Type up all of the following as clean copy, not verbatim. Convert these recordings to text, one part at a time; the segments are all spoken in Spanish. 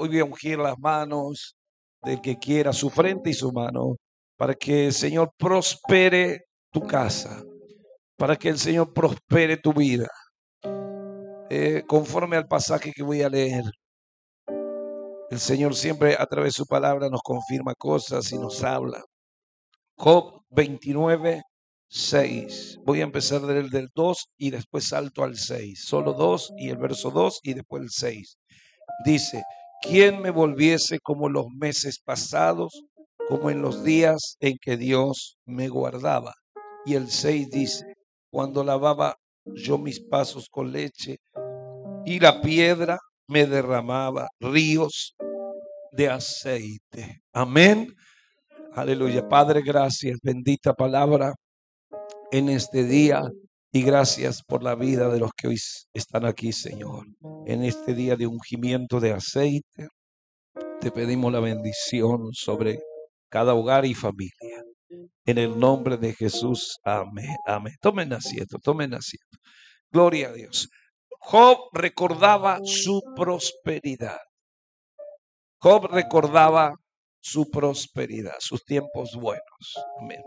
hoy voy a ungir las manos del que quiera, su frente y su mano, para que el Señor prospere tu casa, para que el Señor prospere tu vida. Conforme al pasaje que voy a leer, el Señor siempre a través de su palabra nos confirma cosas y nos habla. Job 29, 6. Voy a empezar del 2 y después salto al 6. Solo 2 y el verso 2 y después el 6. Dice, ¿quién me volviese como los meses pasados, como en los días en que Dios me guardaba? Y el 6 dice, cuando lavaba yo mis pasos con leche y la piedra me derramaba ríos de aceite. Amén. Aleluya. Padre, gracias. Bendita palabra en este día. Y gracias por la vida de los que hoy están aquí, Señor. En este día de ungimiento de aceite, te pedimos la bendición sobre cada hogar y familia. En el nombre de Jesús. Amén. Amén. Tomen asiento, tomen asiento. Gloria a Dios. Job recordaba su prosperidad. Job recordaba su prosperidad, sus tiempos buenos. Amén.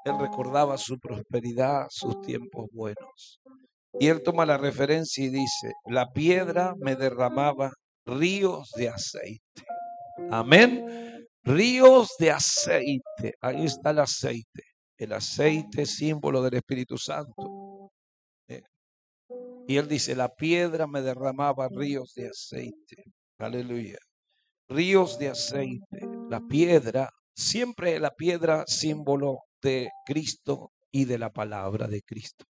Él recordaba su prosperidad, sus tiempos buenos. Y él toma la referencia y dice, la piedra me derramaba ríos de aceite. Amén. Ríos de aceite. Ahí está el aceite. El aceite, símbolo del Espíritu Santo. Y él dice, la piedra me derramaba ríos de aceite. Aleluya. Ríos de aceite. La piedra, siempre la piedra símbolo de Cristo y de la palabra de Cristo.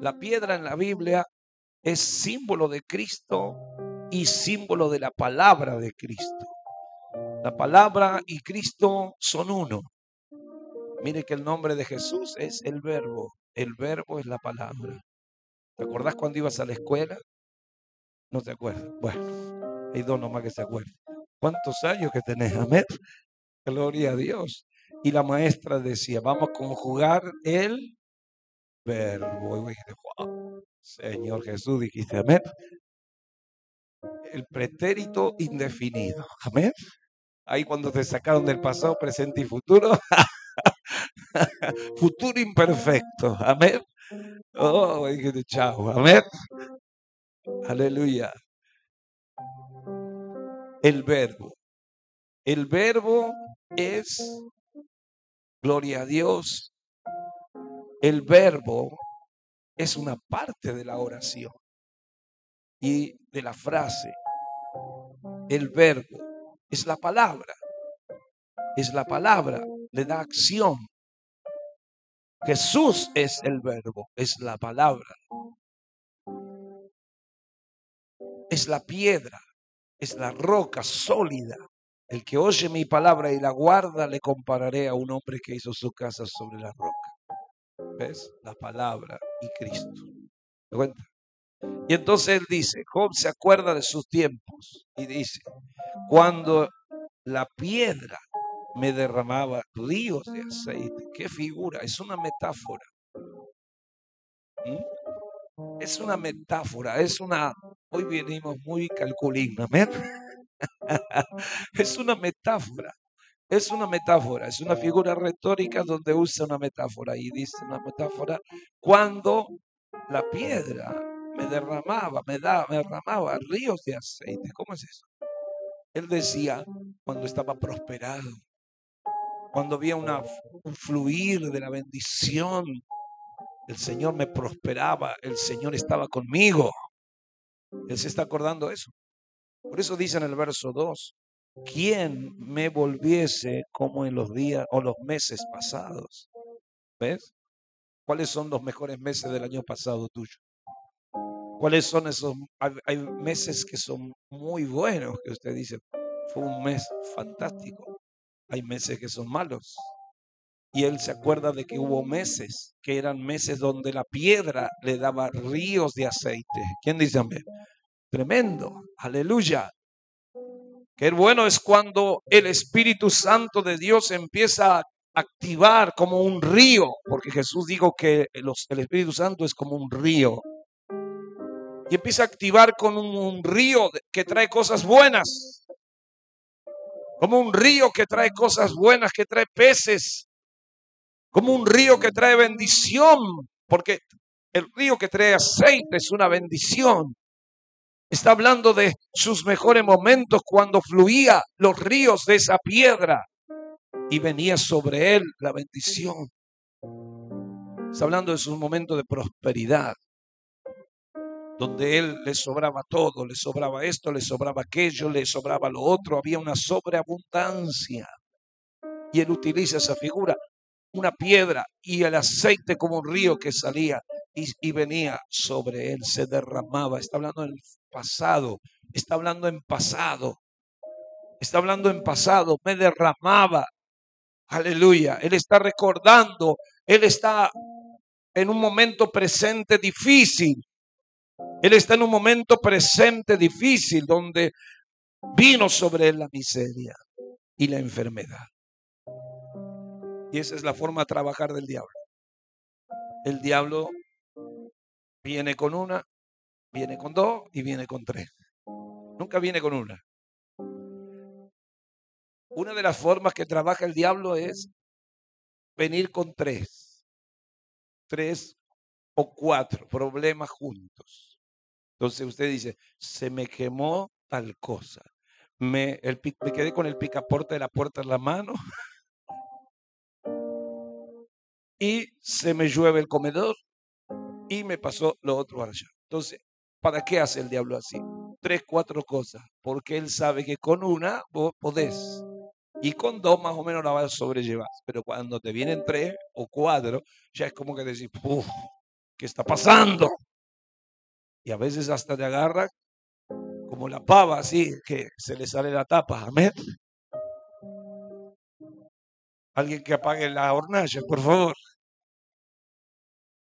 La piedra en la Biblia es símbolo de Cristo y símbolo de la palabra de Cristo. La palabra y Cristo son uno. Mire que el nombre de Jesús es el verbo. El verbo es la palabra. ¿Te acordás cuando ibas a la escuela? ¿No te acuerdas? Bueno, hay dos nomás que se acuerdan. ¿Cuántos años que tenés? Amén. Gloria a Dios. Y la maestra decía, vamos a conjugar el verbo. Y dije, wow, Señor Jesús, dijiste, amén. El pretérito indefinido. Amén. Ahí cuando te sacaron del pasado, presente y futuro. Futuro imperfecto. Amén. Oh, dije, chao. Amén. Aleluya. El verbo. El verbo es, gloria a Dios, el verbo es una parte de la oración y de la frase. El verbo es la palabra. Es la palabra, le da acción. Jesús es el verbo, es la palabra. Es la piedra, es la roca sólida. El que oye mi palabra y la guarda, le compararé a un hombre que hizo su casa sobre la roca. ¿Ves? La palabra y Cristo. ¿Te cuenta? Y entonces él dice, Job se acuerda de sus tiempos y dice, cuando la piedra me derramaba ríos de aceite. ¿Qué figura? Es una metáfora. Es una metáfora, hoy venimos muy calculín, amén. Es una metáfora. Es una metáfora, es una figura retórica donde usa una metáfora y dice una metáfora cuando la piedra me derramaba ríos de aceite. ¿Cómo es eso? Él decía cuando estaba prosperado, cuando había un fluir de la bendición, el Señor me prosperaba, el Señor estaba conmigo. Él se está acordando de eso. Por eso dice en el verso 2, ¿quién me volviese como en los días o los meses pasados? ¿Ves? ¿Cuáles son los mejores meses del año pasado tuyo? ¿Cuáles son esos? Hay meses que son muy buenos, que usted dice, fue un mes fantástico. Hay meses que son malos. Y él se acuerda de que hubo meses, que eran meses donde la piedra le daba ríos de aceite. ¿Quién dice amén? Tremendo. Aleluya. Qué bueno es cuando el Espíritu Santo de Dios empieza a activar como un río, porque Jesús dijo que el Espíritu Santo es como un río. y empieza a activar con un río que trae cosas buenas. Como un río que trae cosas buenas, que trae peces. Como un río que trae bendición. Porque el río que trae aceite es una bendición. Está hablando de sus mejores momentos cuando fluía los ríos de esa piedra y venía sobre él la bendición. Está hablando de sus momentos de prosperidad, donde él le sobraba todo, le sobraba esto, le sobraba aquello, le sobraba lo otro, había una sobreabundancia. Y él utiliza esa figura, una piedra y el aceite como un río que salía y venía sobre él, se derramaba. Está hablando en pasado, está hablando en pasado, está hablando en pasado, me derramaba. Aleluya, él está recordando, él está en un momento presente difícil. Él está en un momento presente difícil donde vino sobre él la miseria y la enfermedad. Y esa es la forma de trabajar del diablo. El diablo viene con una, viene con dos y viene con tres. Nunca viene con una. Una de las formas que trabaja el diablo es venir con tres o cuatro problemas juntos. Entonces usted dice, se me quemó tal cosa. Me quedé con el picaporte de la puerta en la mano y se me llueve el comedor y me pasó lo otro allá. Entonces, ¿para qué hace el diablo así? 3, 4 cosas, porque él sabe que con una vos podés y con dos más o menos la vas a sobrellevar, pero cuando te vienen 3 o 4, ya es como que decís, ¡puf! ¿Qué está pasando? Y a veces hasta te agarra como la pava, así que se le sale la tapa. Amén. Alguien que apague la hornalla, por favor.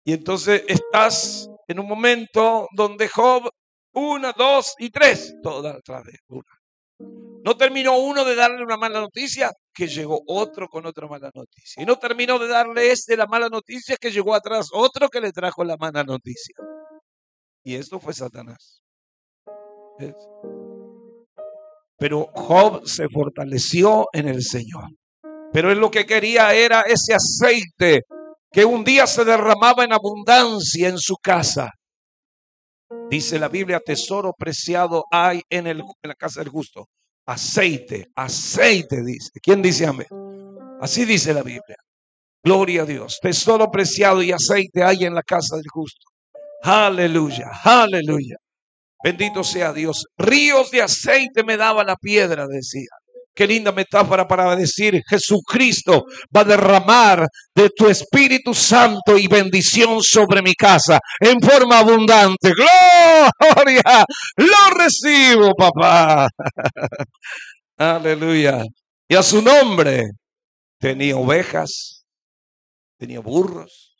Y entonces estás en un momento donde Job, 1, 2 y 3, todas atrás de una. No terminó uno de darle una mala noticia, que llegó otro con otra mala noticia. Y no terminó de darle la mala noticia, que llegó atrás otro que le trajo la mala noticia. Y esto fue Satanás. ¿Ves? Pero Job se fortaleció en el Señor. Pero él lo que quería era ese aceite que un día se derramaba en abundancia en su casa. Dice la Biblia, tesoro preciado hay en la casa del justo. Aceite, aceite dice. ¿Quién dice amén? Así dice la Biblia. Gloria a Dios. Tesoro preciado y aceite hay en la casa del justo. Aleluya, aleluya. Bendito sea Dios. Ríos de aceite me daba la piedra, decía. Qué linda metáfora para decir, Jesucristo va a derramar de tu Espíritu Santo y bendición sobre mi casa en forma abundante. ¡Gloria! Lo recibo, papá. Aleluya. Y a su nombre tenía ovejas, tenía burros,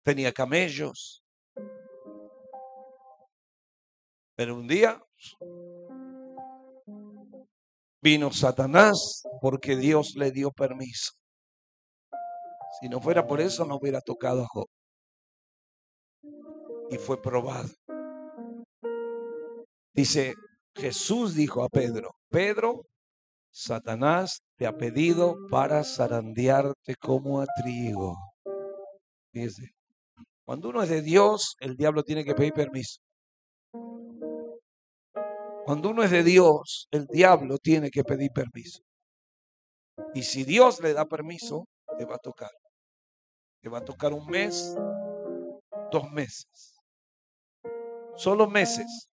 tenía camellos. Pero un día vino Satanás porque Dios le dio permiso. Si no fuera por eso, no hubiera tocado a Job. Y fue probado. Dice, Jesús dijo a Pedro, Pedro, Satanás te ha pedido para zarandearte como a trigo. Fíjese, cuando uno es de Dios, el diablo tiene que pedir permiso. Cuando uno es de Dios, el diablo tiene que pedir permiso. Y si Dios le da permiso, te va a tocar. Te va a tocar 1 mes, 2 meses. Solo meses.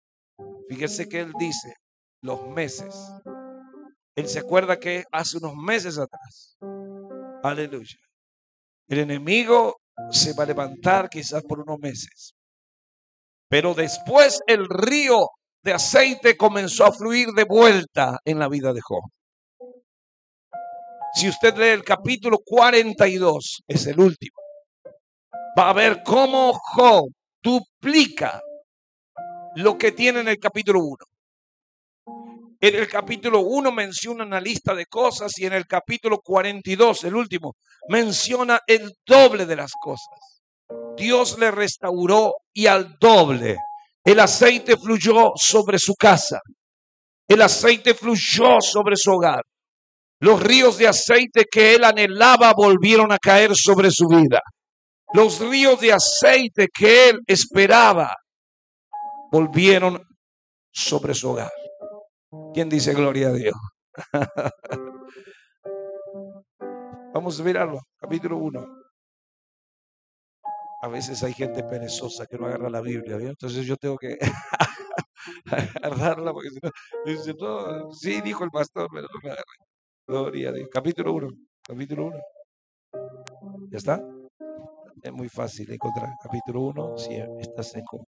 Fíjese que él dice, los meses. Él se acuerda que hace unos meses atrás. Aleluya. El enemigo se va a levantar quizás por unos meses. Pero después el río de aceite comenzó a fluir de vuelta en la vida de Job. Si usted lee el capítulo 42, es el último, va a ver cómo Job duplica lo que tiene en el capítulo 1. En el capítulo 1 menciona una lista de cosas y en el capítulo 42, el último, menciona el doble de las cosas. Dios le restauró y al doble. El aceite fluyó sobre su casa. El aceite fluyó sobre su hogar. Los ríos de aceite que él anhelaba volvieron a caer sobre su vida. Los ríos de aceite que él esperaba volvieron sobre su hogar. ¿Quién dice gloria a Dios? Vamos a mirarlo, capítulo 1. A veces hay gente perezosa que no agarra la Biblia, ¿bien? Entonces yo tengo que agarrarla porque si no, dice, no, sí, dijo el pastor, pero no me agarra. Gloria a Dios. Capítulo 1, capítulo 1. ¿Ya está? Es muy fácil encontrar. Capítulo 1, si está seco.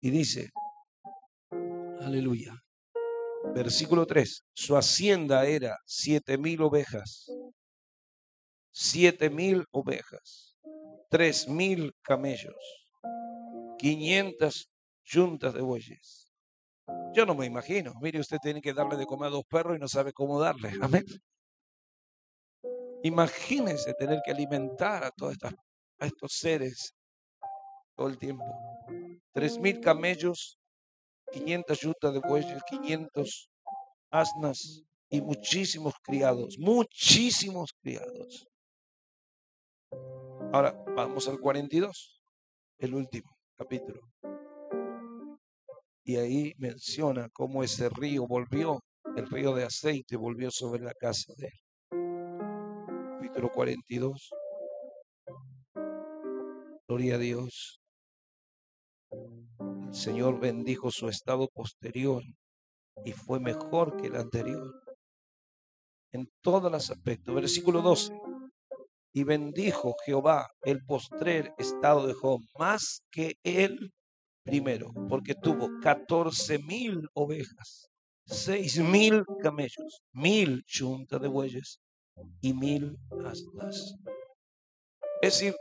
Y dice, aleluya. Versículo 3. Su hacienda era 7,000 ovejas. 7,000 ovejas. 3,000 camellos. 500 yuntas de bueyes. Yo no me imagino. Mire, usted tiene que darle de comer a 2 perros y no sabe cómo darle. Amén. Imagínense tener que alimentar a a estos seres todo el tiempo. 3,000 camellos, 500 yuntas de bueyes, 500 asnas y muchísimos criados. Muchísimos criados. Ahora vamos al 42, el último capítulo. Y ahí menciona cómo ese río volvió, el río de aceite volvió sobre la casa de él. Capítulo 42. Gloria a Dios. El Señor bendijo su estado posterior y fue mejor que el anterior en todos los aspectos. Versículo 12. Y bendijo Jehová el postrer estado de Job más que el primero, porque tuvo 14,000 ovejas, 6,000 camellos, 1,000 yuntas de bueyes y 1,000 asnas. Es decir,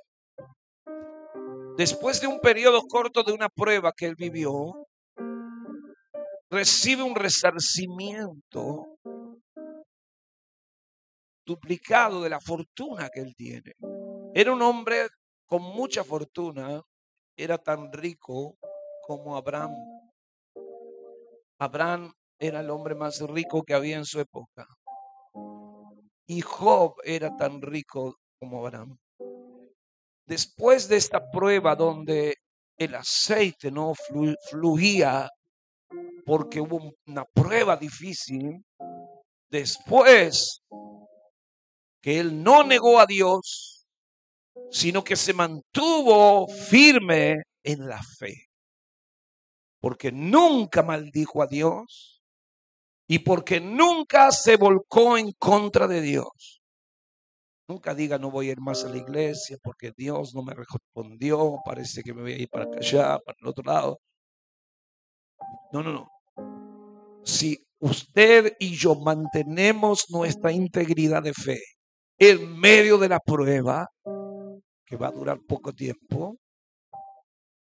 después de un periodo corto de una prueba que él vivió, recibe un resarcimiento duplicado de la fortuna que él tiene. Era un hombre con mucha fortuna, era tan rico como Abraham. Abraham era el hombre más rico que había en su época. Y Job era tan rico como Abraham. Después de esta prueba donde el aceite no fluía porque hubo una prueba difícil, después que él no negó a Dios, sino que se mantuvo firme en la fe, porque nunca maldijo a Dios y porque nunca se volcó en contra de Dios. Nunca diga no voy a ir más a la iglesia porque Dios no me respondió, parece que me voy a ir para allá, para el otro lado. No. Si usted y yo mantenemos nuestra integridad de fe en medio de la prueba, que va a durar poco tiempo,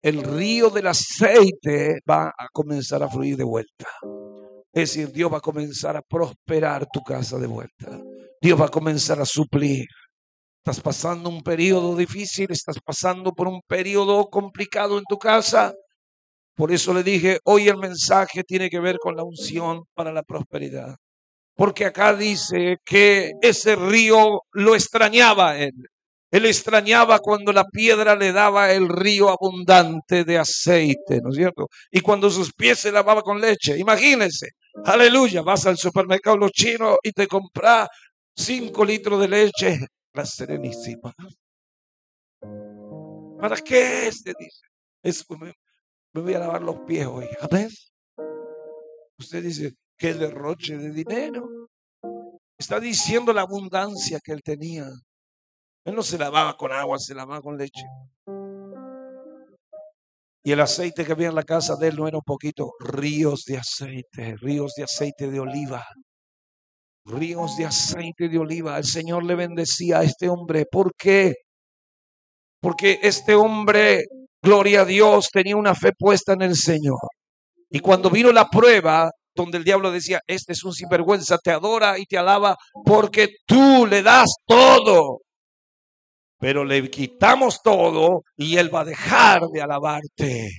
el río del aceite va a comenzar a fluir de vuelta. Es decir, Dios va a comenzar a prosperar tu casa de vuelta. Dios va a comenzar a suplir. Estás pasando un periodo difícil, estás pasando por un periodo complicado en tu casa. Por eso le dije, hoy el mensaje tiene que ver con la unción para la prosperidad. Porque acá dice que ese río lo extrañaba a él. Él extrañaba cuando la piedra le daba el río abundante de aceite, ¿no es cierto? Y cuando sus pies se lavaba con leche. Imagínense, aleluya, vas al supermercado los chinos y te compras 5 litros de leche, la Serenísima. ¿Para qué? Se dice. Me voy a lavar los pies hoy. Amén. Usted dice, qué derroche de dinero. Está diciendo la abundancia que él tenía. Él no se lavaba con agua, se lavaba con leche. Y el aceite que había en la casa de él no era un poquito, ríos de aceite de oliva. Ríos de aceite de oliva. El Señor le bendecía a este hombre. ¿Por qué? Porque este hombre, gloria a Dios, tenía una fe puesta en el Señor. Y cuando vino la prueba, donde el diablo decía, este es un sinvergüenza, te adora y te alaba porque tú le das todo. pero le quitamos todo y él va a dejar de alabarte.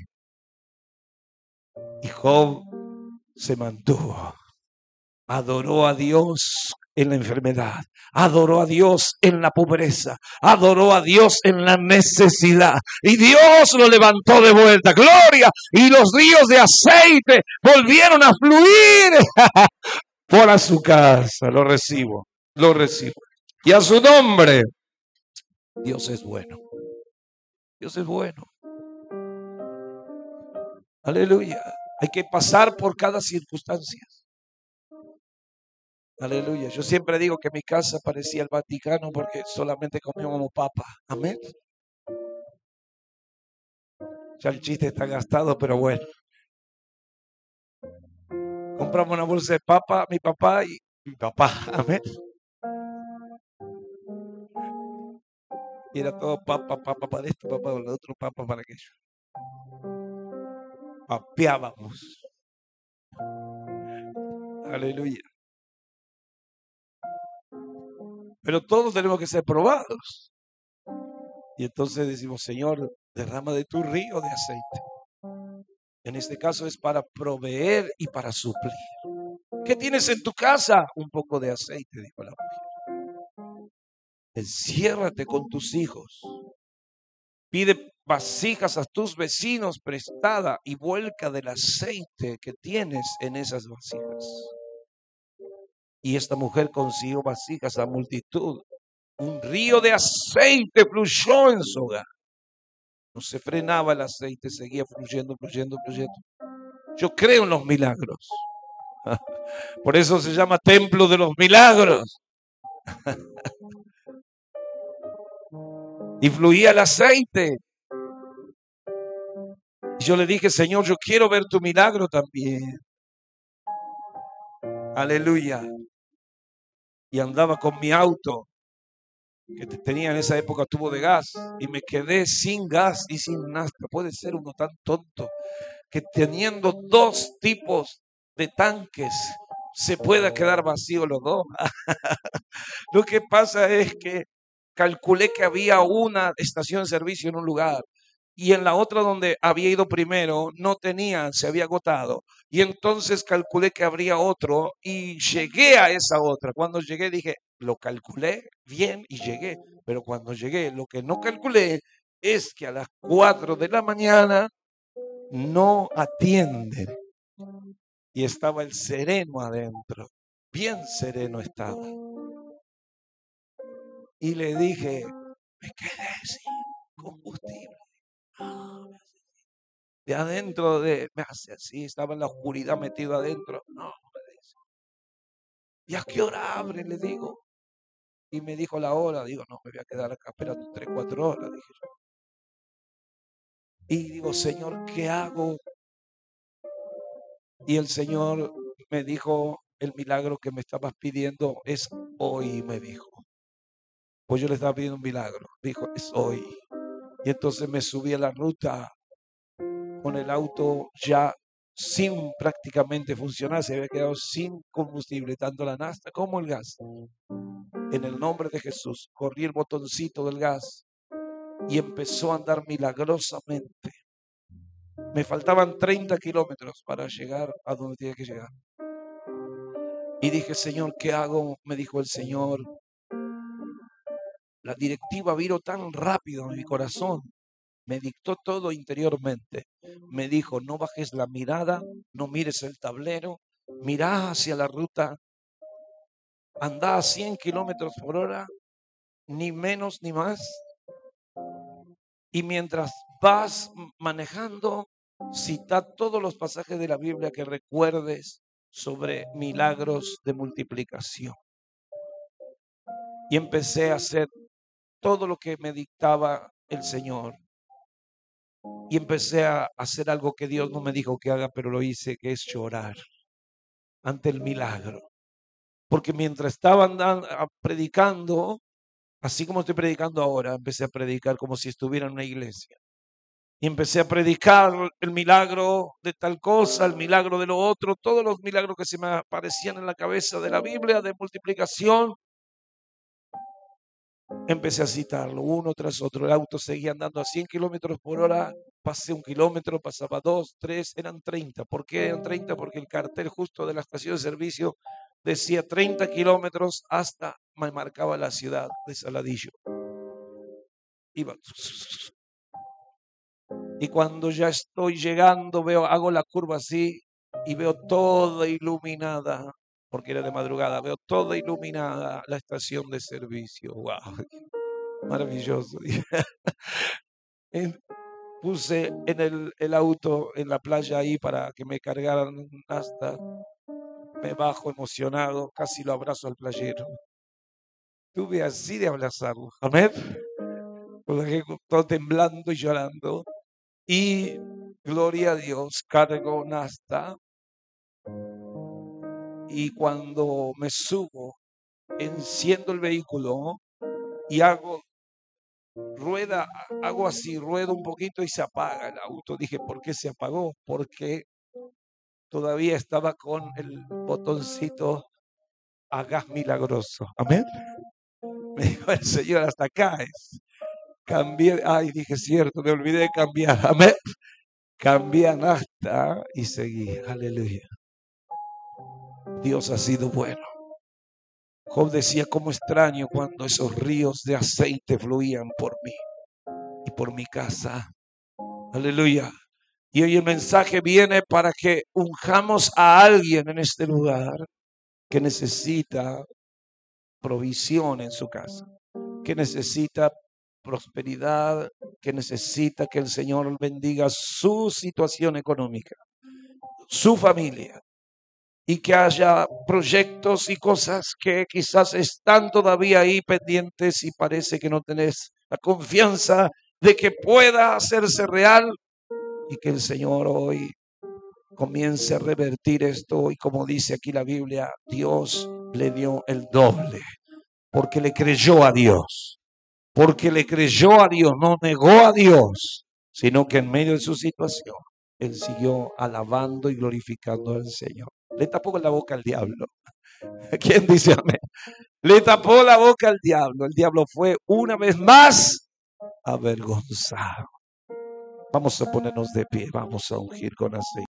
Y Job se mantuvo. Adoró a Dios en la enfermedad, adoró a Dios en la pobreza, adoró a Dios en la necesidad. Y Dios lo levantó de vuelta. ¡Gloria! Y los ríos de aceite volvieron a fluir por su casa. Lo recibo, lo recibo. Y a su nombre, Dios es bueno. Dios es bueno. Aleluya. Hay que pasar por cada circunstancia. Aleluya. Yo siempre digo que mi casa parecía el Vaticano porque solamente comíamos papa. Amén. Ya el chiste está gastado, pero bueno. Compramos una bolsa de papa, mi papá y mi papá. Amén. Y era todo papa para esto, papa para lo otro, papa para aquello. Papeábamos. Aleluya. Pero todos tenemos que ser probados. Y entonces decimos, Señor, derrama de tu río de aceite. En este caso es para proveer y para suplir. ¿Qué tienes en tu casa? Un poco de aceite, dijo la mujer. Enciérrate con tus hijos. Pide vasijas a tus vecinos prestada y vuelca del aceite que tienes en esas vasijas. Y esta mujer consiguió vasijas a multitud. Un río de aceite fluyó en su hogar. No se frenaba el aceite, seguía fluyendo, fluyendo, fluyendo. Yo creo en los milagros. Por eso se llama Templo de los Milagros. Y fluía el aceite. Y yo le dije, Señor, yo quiero ver tu milagro también. Aleluya. Y andaba con mi auto, que tenía en esa época tubo de gas, y me quedé sin gas y sin nafta. Puede ser uno tan tonto que teniendo dos tipos de tanques se pueda quedar vacío los dos. Lo que pasa es que calculé que había una estación de servicio en un lugar y en la otra donde había ido primero no tenía, se había agotado. Y entonces calculé que habría otro y llegué a esa otra. Cuando llegué dije, lo calculé bien y llegué. Pero cuando llegué, lo que no calculé es que a las 4 de la mañana no atienden. Y estaba el sereno adentro. Bien sereno estaba. Y le dije, me quedé sin combustible. De adentro me hace así, estaba en la oscuridad metido adentro. No, me dice. ¿Y a qué hora abre? Le digo. Y me dijo la hora. Digo, no, me voy a quedar acá esperando 3, 4 horas. Dije yo. Y digo, Señor, ¿qué hago? Y el Señor me dijo, el milagro que me estabas pidiendo es hoy, me dijo. Pues yo le estaba pidiendo un milagro. Dijo, es hoy. Y entonces me subí a la ruta con el auto ya sin prácticamente funcionar, se había quedado sin combustible, tanto la nafta como el gas. En el nombre de Jesús, corrí el botoncito del gas y empezó a andar milagrosamente. Me faltaban 30 kilómetros para llegar a donde tenía que llegar. Y dije, Señor, ¿qué hago? Me dijo el Señor. La directiva vino tan rápido en mi corazón. Me dictó todo interiormente. Me dijo, no bajes la mirada, no mires el tablero, mirá hacia la ruta, anda a 100 kilómetros por hora, ni menos ni más. Y mientras vas manejando, cita todos los pasajes de la Biblia que recuerdes sobre milagros de multiplicación. Y empecé a hacer todo lo que me dictaba el Señor. Y empecé a hacer algo que Dios no me dijo que haga, pero lo hice, que es llorar ante el milagro. Porque mientras estaba predicando, así como estoy predicando ahora, empecé a predicar como si estuviera en una iglesia. Y empecé a predicar el milagro de tal cosa, el milagro de lo otro, todos los milagros que se me aparecían en la cabeza de la Biblia de multiplicación. Empecé a citarlo uno tras otro. El auto seguía andando a 100 kilómetros por hora. Pasé 1 kilómetro, pasaba 2, 3, eran 30. ¿Por qué eran 30? Porque el cartel justo de la estación de servicio decía 30 kilómetros hasta, me marcaba la ciudad de Saladillo. Iba. Y cuando ya estoy llegando, hago la curva así y veo toda iluminada, porque era de madrugada, veo toda iluminada la estación de servicio. ¡Wow! Maravilloso. Puse en el auto en la playa ahí para que me cargaran hasta. Me bajo emocionado, casi lo abrazo al playero. Tuve así de abrazarlo. Amén. Lo dejé todo temblando y llorando. Y gloria a Dios, cargo Nasta. Y cuando me subo, enciendo el vehículo y hago así, ruedo un poquito y se apaga el auto. Dije, ¿por qué se apagó? Porque todavía estaba con el botoncito a gas milagroso. Amén. Me dijo el Señor, hasta acá es. Cambié, dije, cierto, me olvidé de cambiar. Amén. Cambié a Nasta y seguí. Aleluya. Dios ha sido bueno. Job decía, cómo extraño cuando esos ríos de aceite fluían por mí y por mi casa. Aleluya. Y hoy el mensaje viene para que unjamos a alguien en este lugar que necesita provisión en su casa, que necesita prosperidad, que necesita que el Señor bendiga su situación económica, su familia, y que haya proyectos y cosas que quizás están todavía ahí pendientes y parece que no tenés la confianza de que pueda hacerse real, y que el Señor hoy comience a revertir esto. Y como dice aquí la Biblia, Dios le dio el doble, porque le creyó a Dios. Porque le creyó a Dios, no negó a Dios, sino que en medio de su situación, él siguió alabando y glorificando al Señor. Le tapó la boca al diablo. ¿Quién dice amén? Le tapó la boca al diablo. El diablo fue una vez más avergonzado. Vamos a ponernos de pie, vamos a ungir con aceite.